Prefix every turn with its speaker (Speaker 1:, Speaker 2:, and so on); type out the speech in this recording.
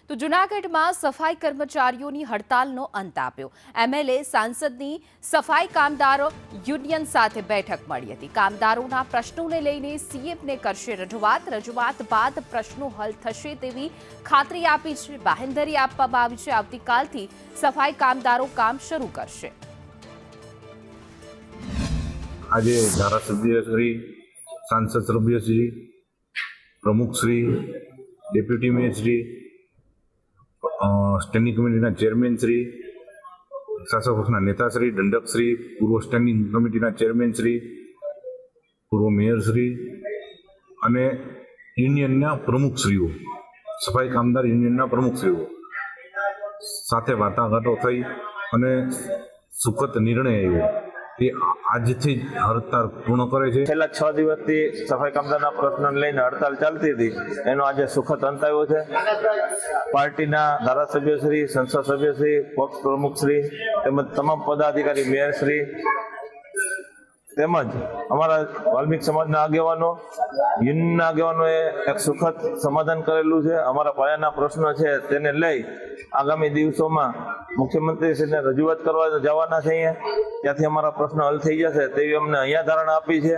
Speaker 1: તો જૂનાગઢમાં સફાઈ કર્મચારીઓની હડતાલનો અંત આવ્યો। એમએલએ સાંસદની સફાઈ કામદારો યુનિયન સાથે બેઠક મળી હતી। કામદારોના પ્રશ્નોને લઈને સીએમને કરશે રજૂઆત બાદ પ્રશ્નો હલ થશે તેવી ખાતરી આપી છે। બાહેંધરી આપવામાં આવી છે। આવતીકાલથી સફાઈ કામદારો કામ શરૂ કરશે।
Speaker 2: આજે ધારાસભ્ય શ્રી, सांसद सभ्य श्री, प्रमुख Shri, deputy mayor Shri, standing कमिटीना चेरमेन श्री, शासक पक्षना नेता श्री, दंडक श्री, पूर्व स्टेन्डिंग कमिटीना चेरमेन श्री, पूर्व मेयर श्री अने यूनियनना प्रमुख श्रीओ, सफाई कामदार यूनियनना प्रमुख श्रीओ साथे वाटाघाटो थई अने सुखद निर्णय आव्यो તે આજથી હડતાલ પૂર્ણ કરે છે।
Speaker 3: છેલ્લા 6 દિવસથી સફાઈ કામદારના પ્રશ્નને લઈને હડતાલ ચાલતી હતી, એનો આજે સુખદ અંત આવ્યો છે। પાર્ટીના ધારાસભ્યશ્રી, સંસદ સભ્યશ્રી, પક્ષ પ્રમુખશ્રી તેમજ તમામ પદાધિકારી, મેયરશ્રી તેમજ અમારા વાલ્મીક સમાજના આગેવાનો, યુનિયનના આગેવાનોએ એક સુખદ સમાધાન કરેલું છે। અમારા પાયાના પ્રશ્નો છે તેને લઈ આગામી દિવસોમાં મુખ્યમંત્રીશ્રીને રજૂઆત કરવા જવાના છીએ। ત્યાંથી અમારા પ્રશ્નો હલ થઈ જશે તેવી અમને અહીંયા ધારણા આપી છે।